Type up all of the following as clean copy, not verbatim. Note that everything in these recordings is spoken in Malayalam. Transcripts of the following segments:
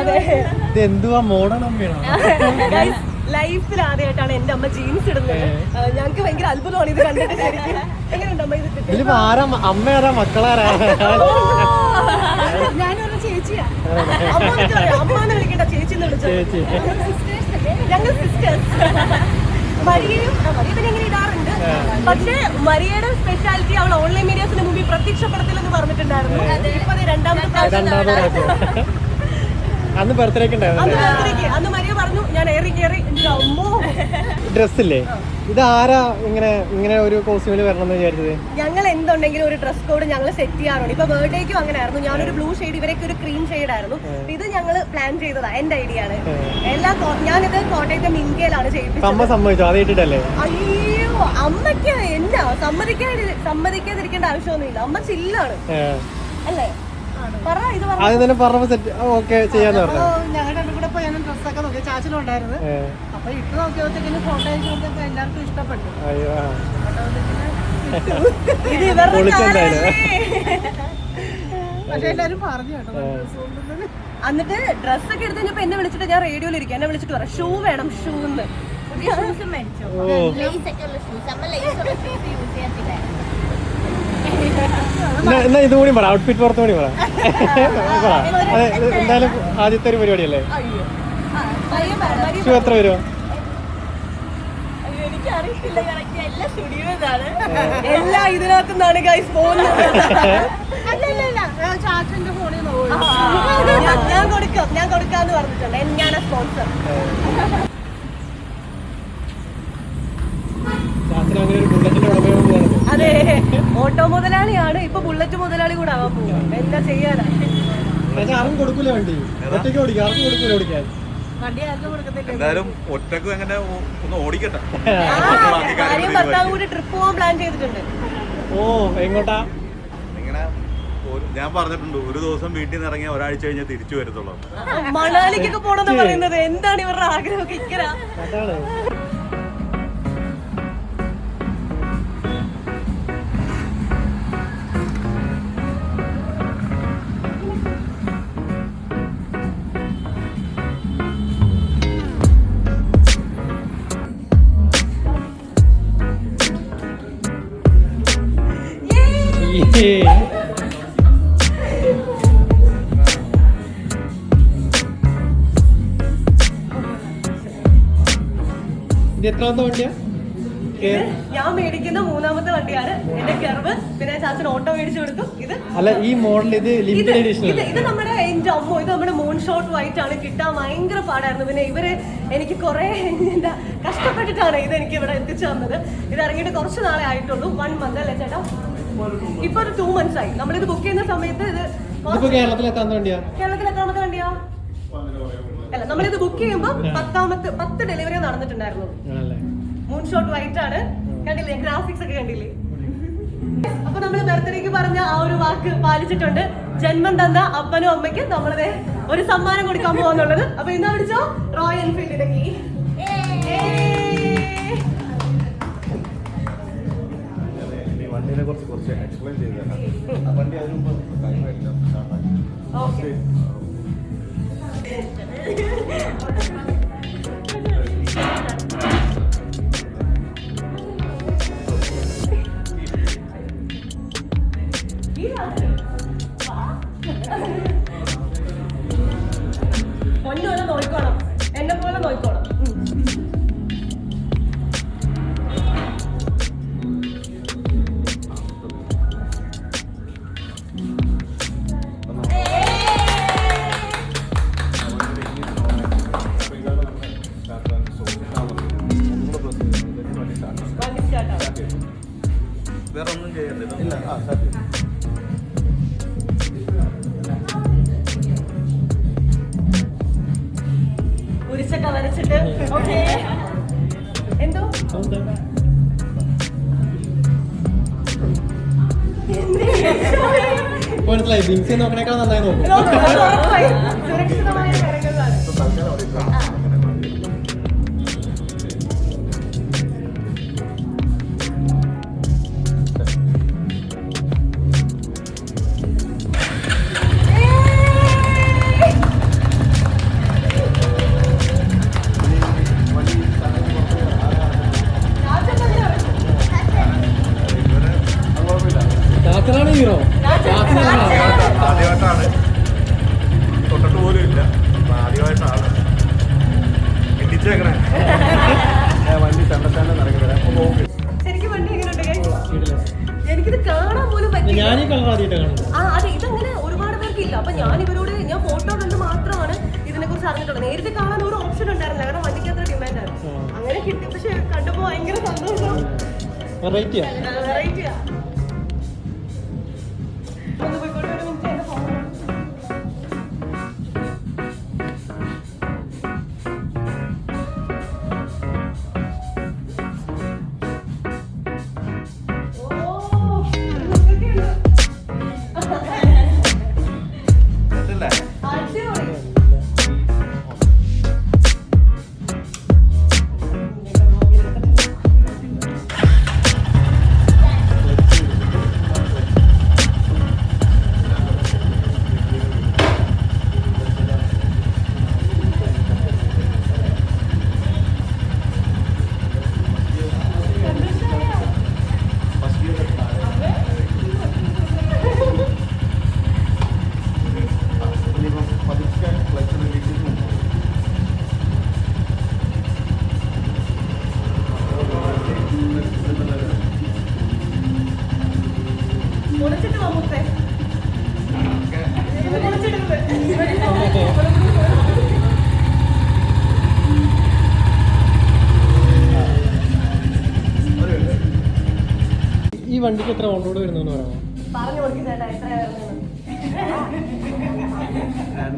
ഇത് എന്തുവാ മോഡേൺ അമ്മയാണോ? ലൈഫിൽ ആദ്യമായിട്ടാണ് എന്റെ അമ്മ ജീൻസ് ഇടുന്നത്. ഞങ്ങൾക്ക് ഭയങ്കര അത്ഭുതമാണ് ഇത് കണ്ടിട്ട്. എങ്ങനെയുണ്ട് അമ്മ ഇത്? ഇതിലിപ്പോ ആരാ അമ്മയാരാ മക്കളാരാ? ഞാനൊരു ചേച്ചിയാ. അമ്മാന്ന് വിളിക്കണ്ട, ചേച്ചി എന്ന് വിളിച്ചത്. ഞങ്ങൾ സിസ്റ്റേഴ്സ്. മരിയയും പിന്നെ ഇങ്ങനെ ഇടാറുണ്ട്. പക്ഷേ മരിയയുടെ സ്പെഷ്യാലിറ്റി അവൾ ഓൺലൈൻ മീഡിയാസിന് മുമ്പിൽ പ്രത്യക്ഷപ്പെടത്തില്ലെന്ന് പറഞ്ഞിട്ടുണ്ടായിരുന്നു. ഇപ്പൊ രണ്ടാമത്തെ അന്ന് ബർത്ത്ഡേക്ക് അന്ന് മരിയ പറഞ്ഞു ഞാൻ ഏറി കയറി. അമ്മോ ഡ്രസ്സില്ലേ, ഇത് ആരാ ഇങ്ങനെ ഒരു കോസ്റ്റ്യൂമിൽ വരണം എന്ന് വിചാരിച്ചത്? ഞങ്ങൾ എന്തുണ്ടെങ്കിലും ഒരു ഡ്രസ് കോഡ് ഞങ്ങൾ സെറ്റ് ചെയ്യാറുണ്ട്. ഇപ്പൊ ബർത്ത്ഡേക്കും അങ്ങനെ ആയിരുന്നു. ഞാനൊരു ബ്ലൂ ഷെയ്ഡ്, ഇവരൊക്കെ ഒരു ക്രീം ഷെയ്ഡ് ആയിരുന്നു. ഇത് ഞങ്ങൾ പ്ലാൻ ചെയ്തതാ, എന്റെ ഐഡിയ ആണ്. ഞാനിത് കോട്ടയത്തെ മിങ്കയിലാണ് ചെയ്യിപ്പിച്ചത്. അമ്മ സമ്മതിച്ചോ? ആദ്യമായിട്ടല്ലേ? അയ്യോ, അമ്മയ്ക്ക് എന്നാ സമ്മതിക്കാതിരിക്കേണ്ട ആവശ്യമൊന്നുമില്ല. അമ്മ ചില്ലാണ് അല്ലേ? ആദ്യം തന്നെ പറഞ്ഞപ്പോ സെറ്റ് ഓക്കെ ചെയ്യാന്ന് പറഞ്ഞു. ഞങ്ങളുടെ കൂടെ പോയി ഞാൻ ഡ്രസ്സൊക്കെ നോക്കി, ചാച്ചനും ഉണ്ടായിരുന്നു. അപ്പൊ ഇട്ട് നോക്കിയപ്പോഴത്തേക്കും ഫോട്ടോ അയച്ചപ്പോഴത്തേക്ക് എല്ലാവർക്കും ഇഷ്ടപ്പെട്ടു. പക്ഷെ എല്ലാരും പറഞ്ഞു കേട്ടോ. എന്നിട്ട് ഡ്രസ്സൊക്കെ എടുത്ത് കഴിഞ്ഞപ്പോ എന്നെ വിളിച്ചിട്ട്, ഞാൻ റേഡിയോയിൽ ഇരിക്കും, എന്നെ വിളിച്ചിട്ട് പറയാം ഷൂ വേണം, ഷൂ എന്ന്. എന്നാ ഇതുകൂടി പറ, ഔട്ട്ഫിറ്റ് പുറത്തുകൂടി പറ. എന്തായാലും ആദ്യത്തെ ഒരു പരിപാടിയല്ലേ? ഷൂ എത്ര വരുമോ? എല്ലാ ഇതിനകത്തുനിന്നാണ് ഗൈസ് പോകുന്നത്. ഞാൻ കൊടുക്കാന്ന് പറഞ്ഞിട്ടുണ്ട്. ഞാനാ സ്പോൺസർ. അതെ, ഓട്ടോ മുതലാളിയാണ്, ഇപ്പൊ ബുള്ളറ്റ് മുതലാളി കൂടെ ആവാൻ പോകും. എന്താ ചെയ്യാനാ? ആർക്കും കൊടുക്കൂല വണ്ടി, ഒറ്റയ്ക്ക് ഓടിക്കാം. ആർക്കും കൊടുക്കൂല ഓടിക്കാൻ. എന്തായാലും ഒറ്റക്ക് എങ്ങനെ ഒന്ന് ഓടിക്കട്ടെ. ഭാര്യയും ഭർത്താവും കൂടി ട്രിപ്പ് പോകാൻ പ്ലാൻ ചെയ്തിട്ടുണ്ട്. ഓ, എങ്ങോട്ടാ? ഇങ്ങനെ ഞാൻ പറഞ്ഞിട്ടുണ്ട്, ഒരു ദിവസം വീട്ടിൽ നിന്ന് ഇറങ്ങിയ ഒരാഴ്ച കഴിഞ്ഞാൽ തിരിച്ചു വരത്തുള്ളൂ. മണാലിക്കൊക്കെ പോണെന്ന് പറയുന്നത്. എന്താണ് ഇവരുടെ ആഗ്രഹം? ഇക്കരാ ഇത് എത്രാമത്തെ വണ്ടിയാ? ഞാൻ മേടിക്കുന്ന മൂന്നാമത്തെ വണ്ടിയാണ്. എന്റെ കെർവ്. പിന്നെ ചാച്ചൻ ഓട്ടോ മേടിച്ചു കൊടുത്തു. ഇത് അല്ല, ഈ മോഡൽ ഇത് ലിമിറ്റഡ് എഡിഷൻ. ഇത് നമ്മുടെ എന്റെ അമ്മോ, ഇത് നമ്മുടെ മൂൺ ഷോട്ട് വൈറ്റ് ആണ്. കിട്ടാൻ ഭയങ്കര പാടായിരുന്നു. പിന്നെ ഇവര് എനിക്ക് കുറെ എന്താ കഷ്ടപ്പെട്ടിട്ടാണ് ഇത് എനിക്ക് ഇവിടെ എത്തിച്ചു തന്നത്. ഇത് ഇറങ്ങിയിട്ട് കുറച്ച് നാളെ ആയിട്ടുള്ളൂ. 1 month അല്ലേ ചേട്ടാ? ഇപ്പൊ ഒരു 2 months ആയി. നമ്മളിത് ബുക്ക് ചെയ്യുന്ന സമയത്ത് ഇത് കേരളത്തിൽ എത്താമത്തെ വണ്ടിയാ? കേരളത്തിൽ എത്താമത്തെ വണ്ടിയാ? അല്ല, നമ്മളിത് ബുക്ക് ചെയ്യുമ്പോ 10 ഡെലിവറി നടന്നിട്ടുണ്ടായിരുന്നു. മൂൺ ഷോട്ട് വൈറ്റ് ആണ്. കണ്ടില്ലേ, ഗ്രാഫിക്സ് ഒക്കെ കണ്ടില്ലേ? അപ്പൊ നമ്മള് ബർത്ത്ഡേക്ക് പറഞ്ഞ ആ ഒരു വാക്ക് പാലിച്ചിട്ടുണ്ട്. ജന്മം തന്ന അപ്പനും അമ്മയ്ക്കും നമ്മളത് ഒരു സമ്മാനം കൊടുക്കാൻ പോവാന്നുള്ളത്. അപ്പൊ ഇന്നാ വിളിച്ചോ, റോയൽ എൻഫീൽഡിന്റെ കീ. വണ്ടിനെ കുറച്ച് എക്സ്പ്ലെയിൻ ചെയ്തു. വണ്ടി അതിന് മുമ്പ് ഓക്കെ. പൊന്നുപോലെ നോക്കിക്കോണം, എന്നെ പോലെ നോക്കിക്കോണം. വേറെ ഒന്നും ചെയ്യണ്ട. കുരിശൊക്കെ വരച്ചിട്ട് ഓക്കെ. എന്തോ മനസ്സിലായി. ബിങ്സി നോക്കണേക്കാൾ നന്നായി നോക്കും. സുരക്ഷിതമായ കാര്യങ്ങളാണ്. കുറിച്ച് അറിഞ്ഞിട്ടുള്ളൂ. നേരിട്ട് കാണാൻ ഒരു ഓപ്ഷൻ ഉണ്ടായിരുന്നില്ല, കാരണം വണ്ടിക്ക് അത്ര ഡിമാൻഡാണ്. അങ്ങനെ കിട്ടി. പക്ഷെ കണ്ടപ്പോ ഭയങ്കര സന്തോഷം. വെറൈറ്റിയാ. വെറൈറ്റിയാ. ഒന്ന് പോയിക്കോട്ടെ, ഒരു മിനിറ്റ് എന്റെ ഫോൺ. പൊളിച്ചിട്ട് പോകുമ്പേ ഈ വണ്ടിക്ക് എത്ര ഓൺ റോഡ് വരുന്നെന്ന് പറയാമോ? പറഞ്ഞു കൊടുക്കുന്നേട്ടാ എത്ര വരുന്നത്?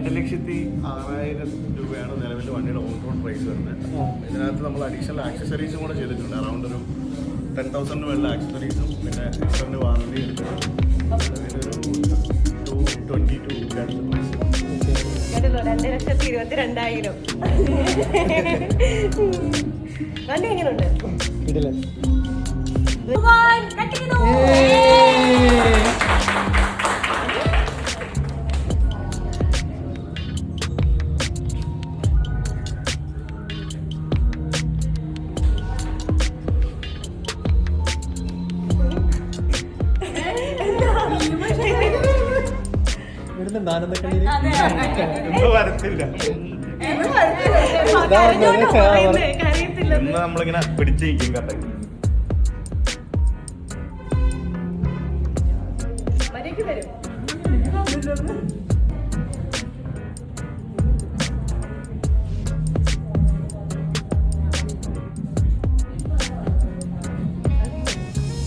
2,06,000 രൂപയാണ് നിലവിൽ വണ്ടിയുടെ ഓൺ റോഡ് പ്രൈസ് വരുന്നത്. ഇതിനകത്ത് നമ്മൾ അഡീഷണൽ ആക്സസറീസും കൂടെ ചെയ്തിട്ടുണ്ട്. അറൗണ്ട് ഒരു 10,000 വേണ്ട ആക്സസറീസും പിന്നെ എക്സ്റ്ററിന് വാറണ്ടി നിലവിലൊരു 222 കേട്ടല്ലോ, 2,22,000. വണ്ടി എങ്ങനെയുണ്ട്? ഇതിലെ ആനന്ദക്കണ്ണീര് വരത്തില്ല. ഇന്ന് നമ്മളിങ്ങനെ പിടിച്ചിരിക്കും കറക്റ്റ്. വരും